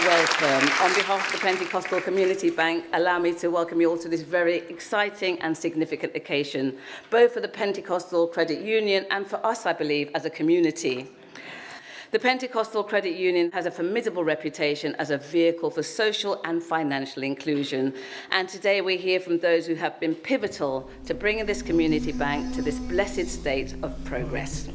welcome. On behalf of the Pentecostal Community Bank, allow me to welcome you all to this very exciting and significant occasion, both for the Pentecostal Credit Union and for us, I believe, as a community. The Pentecostal Credit Union has a formidable reputation as a vehicle for social and financial inclusion. And today we hear from those who have been pivotal to bringing this community bank to this blessed state of progress.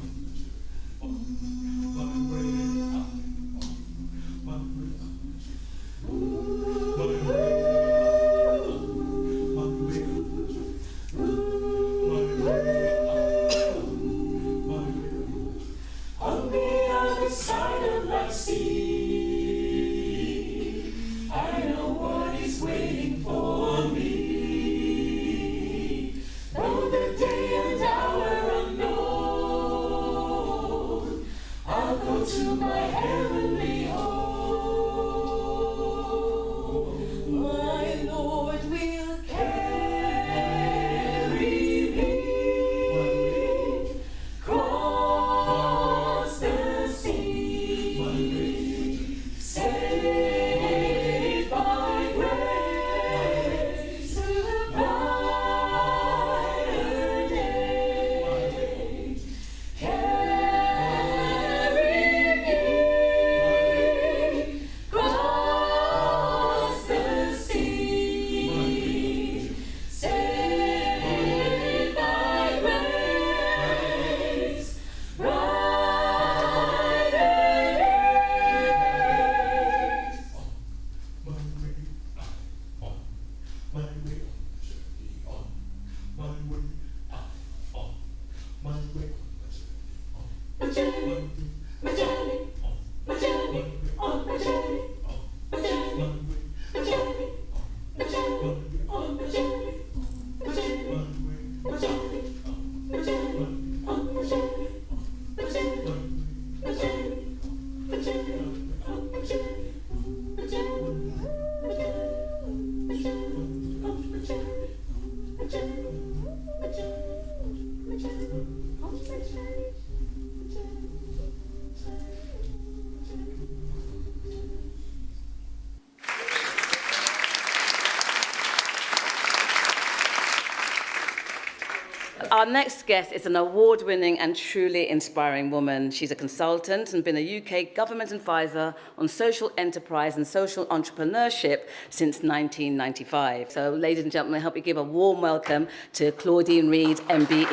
Our next guest is an award-winning and truly inspiring woman. She's a consultant and been a UK government advisor on social enterprise and social entrepreneurship since 1995. So, ladies and gentlemen, I help you give a warm welcome to Claudine Reid MBE.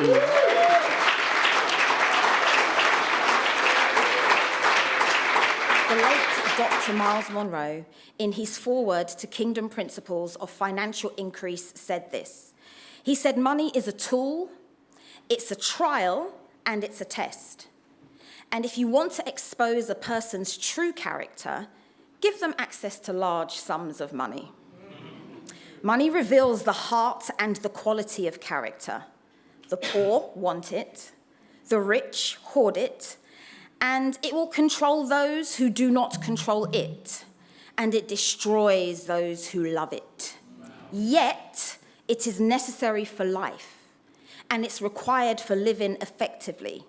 The late Dr. Miles Monroe, in his foreword to Kingdom Principles of Financial Increase, said this. He said, money is a tool, it's a trial, and it's a test. And if you want to expose a person's true character, give them access to large sums of money. Money reveals the heart and the quality of character. The poor want it, the rich hoard it, and it will control those who do not control it, and it destroys those who love it. Yet, it is necessary for life, and it's required for living effectively.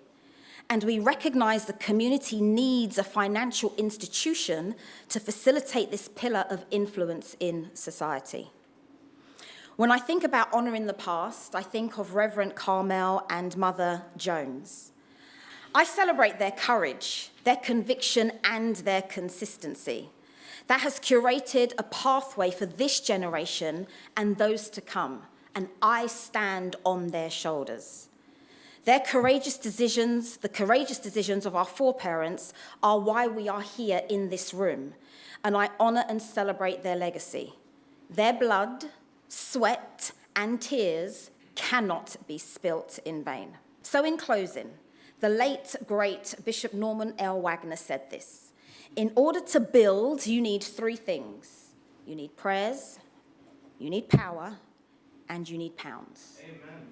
And we recognize the community needs a financial institution to facilitate this pillar of influence in society. When I think about honoring the past, I think of Rev Carmel and Mother Jones. I celebrate their courage, their conviction, and their consistency. That has curated a pathway for this generation and those to come, and I stand on their shoulders. Their courageous decisions, the courageous decisions of our foreparents, are why we are here in this room, and I honor and celebrate their legacy. Their blood, sweat, and tears cannot be spilt in vain. So in closing, the late, great Bishop Norman L. Wagner said this. In order to build, you need three things. You need prayers, you need power, and you need pounds. Amen.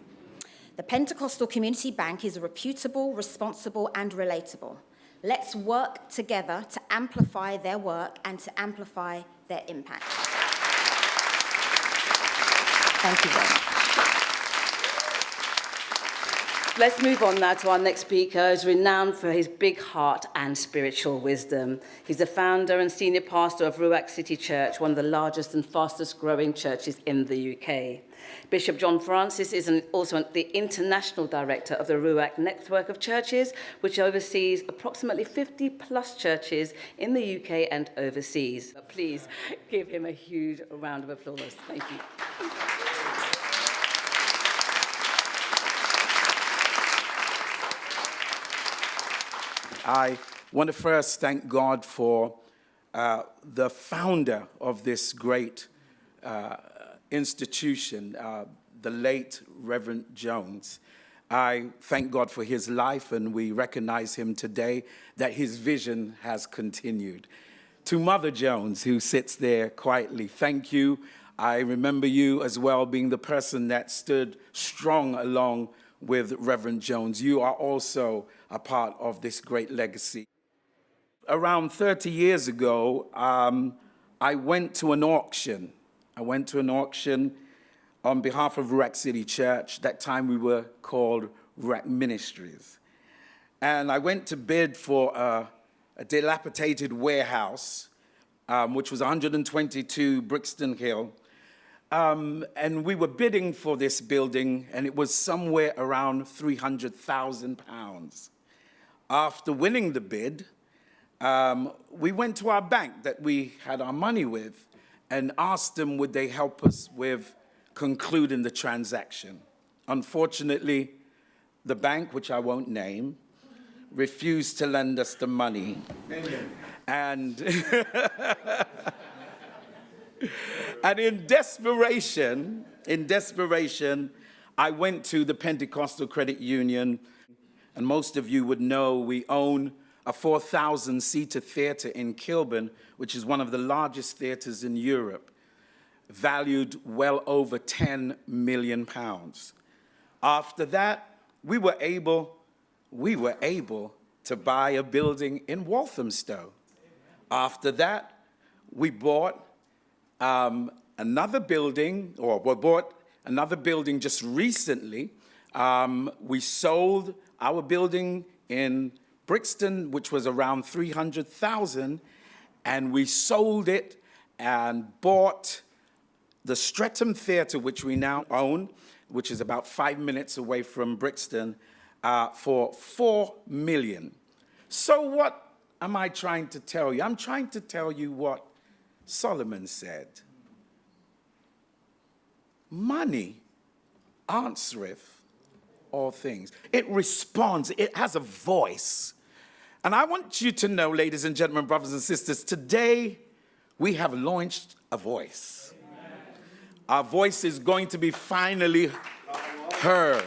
The Pentecostal Community Bank is reputable, responsible, and relatable. Let's work together to amplify their work and to amplify their impact. Thank you very much. Let's move on now to our next speaker, who's renowned for his big heart and spiritual wisdom. He's the founder and senior pastor of Ruach City Church, one of the largest and fastest growing churches in the UK. Bishop John Francis is also the international director of the Ruach network of churches, which oversees approximately 50 plus churches in the UK and overseas. Please give him a huge round of applause. Thank you. I want to first thank God for the founder of this great institution, the late Reverend Jones. I thank God for his life, and we recognize him today, that his vision has continued. To Mother Jones, who sits there quietly, thank you. I remember you as well being the person that stood strong along with Reverend Jones. You are also a part of this great legacy. Around 30 years ago, I went to an auction. On behalf of Ruach City Church. That time we were called Ruach Ministries. And I went to bid for a dilapidated warehouse, which was 122 Brixton Hill. And we were bidding for this building, and it was somewhere around £300,000. After winning the bid, we went to our bank that we had our money with and asked them would they help us with concluding the transaction. Unfortunately, the bank, which I won't name, refused to lend us the money. And and in desperation, I went to the Pentecostal Credit Union, and most of you would know we own a 4,000-seater theater in Kilburn, which is one of the largest theaters in Europe, valued well over £10 million. After that, we were able to buy a building in Walthamstow. After that, we bought another building just recently. We sold our building in Brixton, which was around 300,000, and we sold it and bought the Streatham Theatre, which we now own, which is about 5 minutes away from Brixton, for £4 million. So what am I trying to tell you? I'm trying to tell you what Solomon said. Money answereth all things. It responds. It has a voice. And I want you to know, ladies and gentlemen, brothers and sisters, today we have launched a voice. Amen. Our voice is going to be finally heard.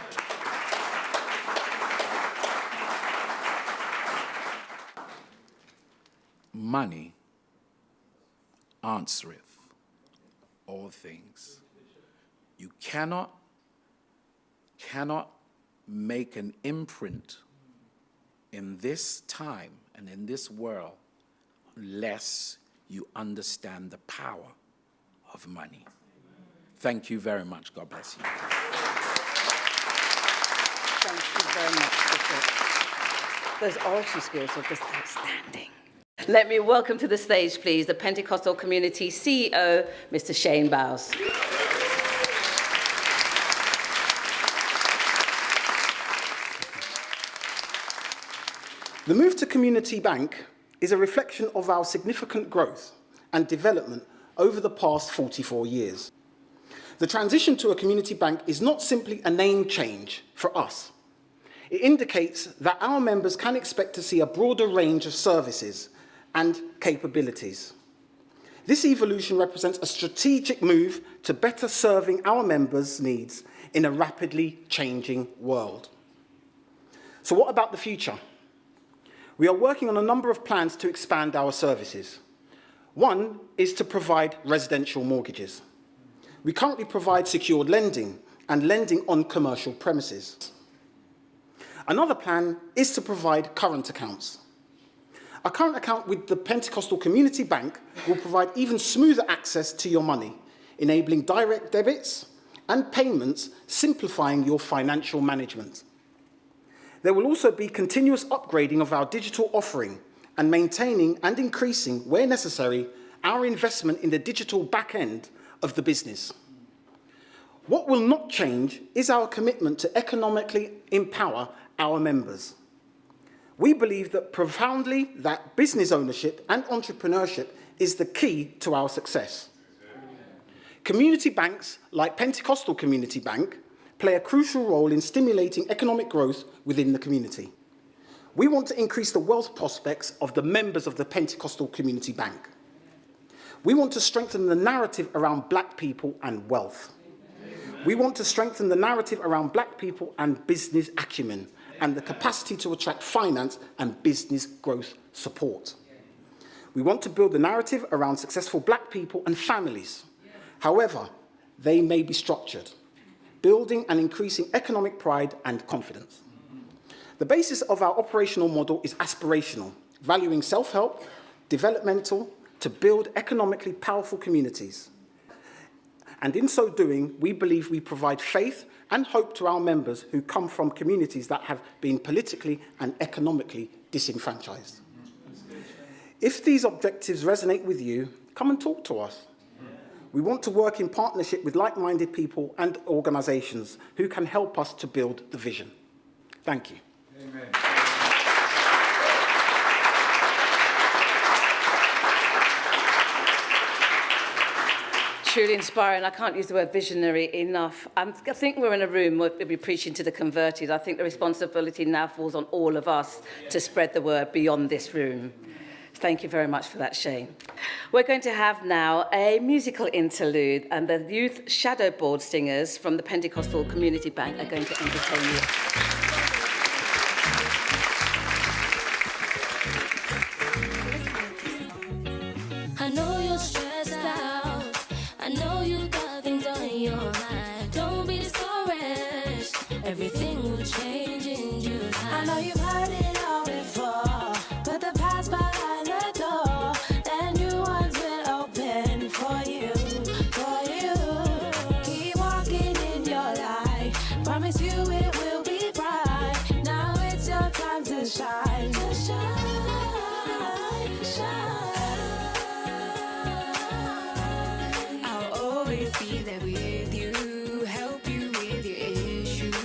Money answereth all things. You cannot make an imprint in this time and in this world unless you understand the power of money. Thank you very much. God bless you. Thank you very much, Bishop. Those oratory skills are just outstanding. Let me welcome to the stage, please, the Pentecostal Community CEO, Mr. Shane Bowes. The move to Community Bank is a reflection of our significant growth and development over the past 44 years. The transition to a community bank is not simply a name change for us. It indicates that our members can expect to see a broader range of services and capabilities. This evolution represents a strategic move to better serving our members' needs in a rapidly changing world. So what about the future? We are working on a number of plans to expand our services. One is to provide residential mortgages. We currently provide secured lending and lending on commercial premises. Another plan is to provide current accounts. A current account with the Pentecostal Community Bank will provide even smoother access to your money, enabling direct debits and payments, simplifying your financial management. There will also be continuous upgrading of our digital offering and maintaining and increasing, where necessary, our investment in the digital back end of the business. What will not change is our commitment to economically empower our members. We believe that profoundly that business ownership and entrepreneurship is the key to our success. Community banks, like Pentecostal Community Bank, play a crucial role in stimulating economic growth within the community. We want to increase the wealth prospects of the members of the Pentecostal Community Bank. We want to strengthen the narrative around black people and wealth. We want to strengthen the narrative around black people and business acumen and the capacity to attract finance and business growth support. We want to build the narrative around successful black people and families. However, they may be structured, building and increasing economic pride and confidence. The basis of our operational model is aspirational, valuing self-help, developmental, to build economically powerful communities. And in so doing, we believe we provide faith and hope to our members who come from communities that have been politically and economically disenfranchised. If these objectives resonate with you, come and talk to us. We want to work in partnership with like-minded people and organisations who can help us to build the vision. Thank you. Amen. Truly inspiring. I can't use the word visionary enough. I think we're in a room where we'll be preaching to the converted. I think the responsibility now falls on all of us to spread the word beyond this room. Thank you very much for that, Shane. We're going to have now a musical interlude, and the youth shadowboard singers from the Pentecostal Community Bank are going to entertain you. I know you're stressed out. I know you got things on your mind. Don't be discouraged. Everything will change in due time. I know you've heard it all before. Put the past behind the door. And new ones will open for you. Keep walking in your light. Promise you it will be bright. Now it's your time to shine. To shine, shine. I'll always be there with you, help you with your issues.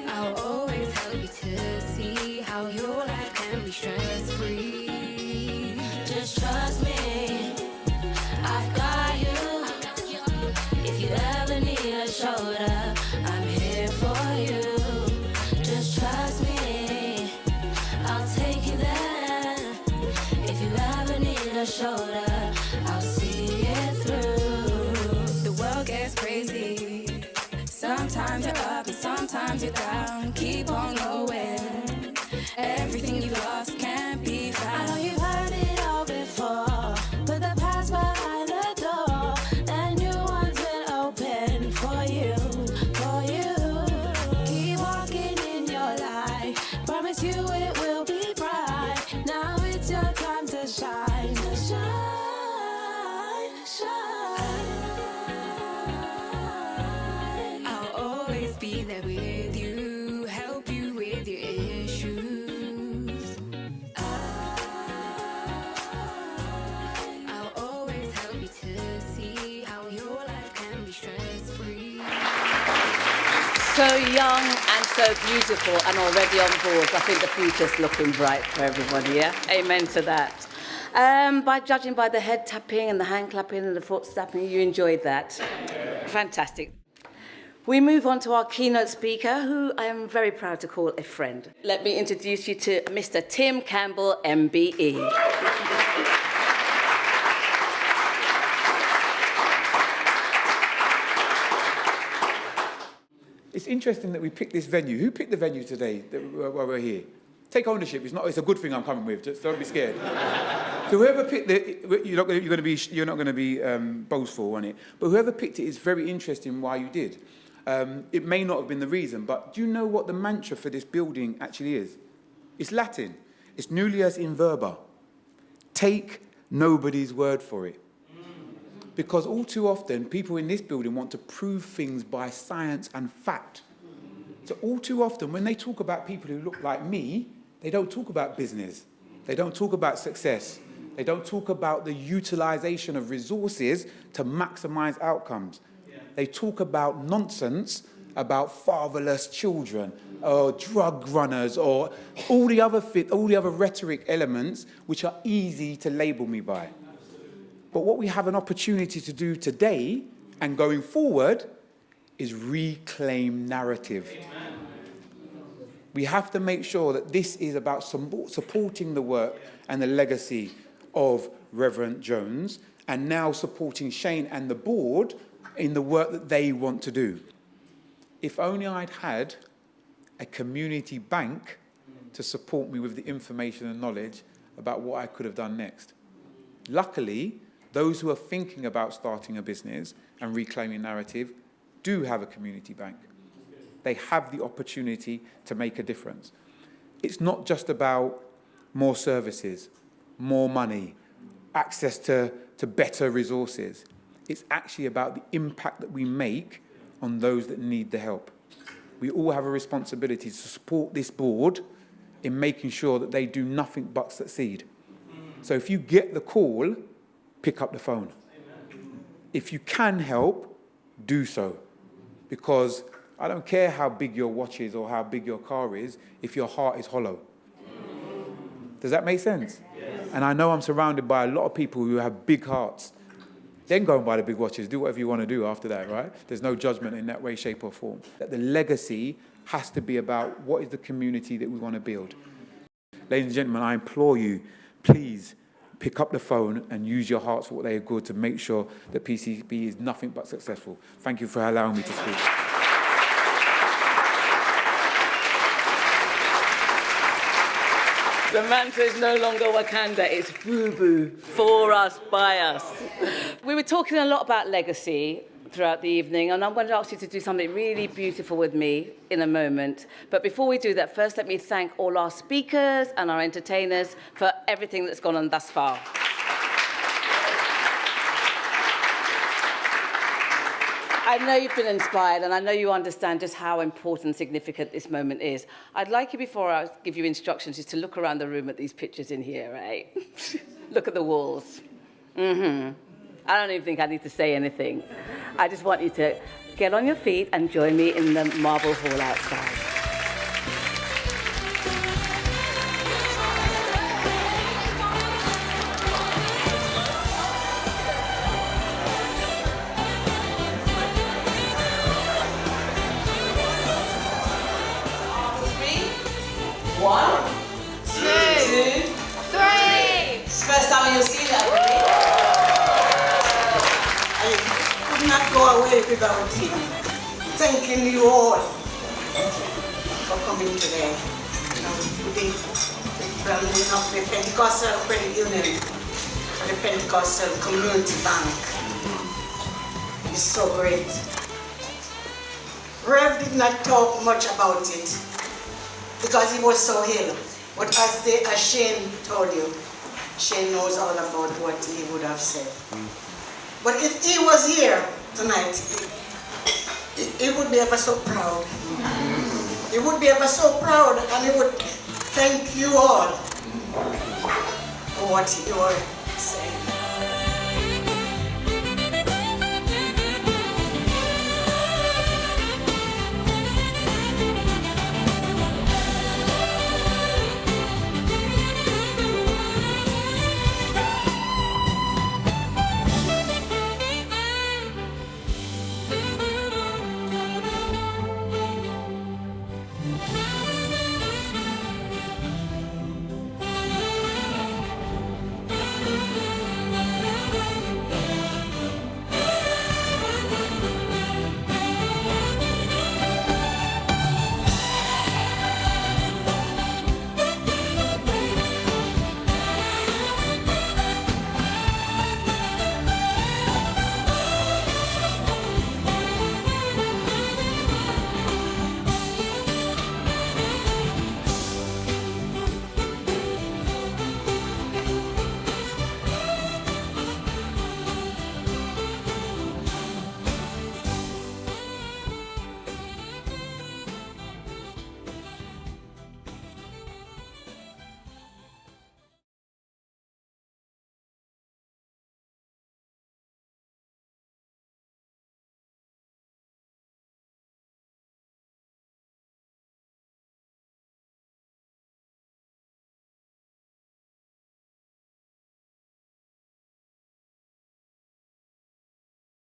I'll always help you to see how your life can be stress-free. Just trust me, I've got you. If you ever need a shoulder, I'm here for you. Just trust me, I'll take you there. If you ever need a shoulder, I'll see it through. The world gets crazy. Sometimes you're up and sometimes you're down. Keep on going. Everything you've lost can't be found. I know you've heard it all before. Put the past behind the door. And new ones will open for you. Keep walking in your light. Promise you it will be bright. Now it's your time to shine. To shine, shine. I'll always be there with you, help you with your issues. I'll always help you to see how your life can be stress-free. So young and so beautiful and already on board. I think the future's looking bright for everybody, yeah? Amen to that. By judging by the head tapping and the hand clapping and the foot stamping, you enjoyed that. Yeah. Fantastic. We move on to our keynote speaker, who I am very proud to call a friend. Let me introduce you to Mr. Tim Campbell MBE. It's interesting that we picked this venue. Who picked the venue today while we're here? Take ownership. It's a good thing I'm coming with. Just don't be scared. So whoever picked it, you're not going to be boastful on it. But whoever picked it is very interesting why you did. It may not have been the reason, but do you know what the mantra for this building actually is? It's Latin. It's nullius in verba. Take nobody's word for it. Because all too often, people in this building want to prove things by science and fact. So all too often, when they talk about people who look like me, they don't talk about business. They don't talk about success. They don't talk about the utilization of resources to maximize outcomes. They talk about nonsense about fatherless children or drug runners or all the other rhetoric elements which are easy to label me by. But what we have an opportunity to do today and going forward is reclaim narrative. Amen. We have to make sure that this is about supporting the work and the legacy of Reverend Jones, and now supporting Shane and the board in the work that they want to do. If only I'd had a community bank to support me with the information and knowledge about what I could have done next. Luckily, those who are thinking about starting a business and reclaiming narrative do have a community bank. They have the opportunity to make a difference. It's not just about more services, more money, access to better resources. It's actually about the impact that we make on those that need the help. We all have a responsibility to support this board in making sure that they do nothing but succeed. So if you get the call, pick up the phone. If you can help, do so. Because I don't care how big your watch is or how big your car is if your heart is hollow. Does that make sense? Yes. And I know I'm surrounded by a lot of people who have big hearts. Then go and buy the big watches. Do whatever you want to do after that, right? There's no judgment in that way, shape, or form. That the legacy has to be about what is the community that we want to build. Ladies and gentlemen, I implore you, please pick up the phone and use your hearts for what they are good to make sure that PCB is nothing but successful. Thank you for allowing me to speak. The mantra is no longer Wakanda, it's FUBU, for us, by us. We were talking a lot about legacy throughout the evening, and I'm going to ask you to do something really beautiful with me in a moment. But before we do that, first let me thank all our speakers and our entertainers for everything that's gone on thus far. I know you've been inspired, and I know you understand just how important and significant this moment is. I'd like you, before I give you instructions, just to look around the room at these pictures in here, right? Look at the walls. I don't even think I need to say anything. I just want you to get on your feet and join me in the marble hall outside. One, two, three. It's the first time you'll see that, really. I could not go away without thanking you all for coming today. The branding of the Pentecostal Credit Union and the Pentecostal Community Bank is so great. Rev did not talk much about it, because he was so ill. But as Shane told you, Shane knows all about what he would have said. But if he was here tonight, he would be ever so proud. He would be ever so proud, and he would thank you all for what you were saying.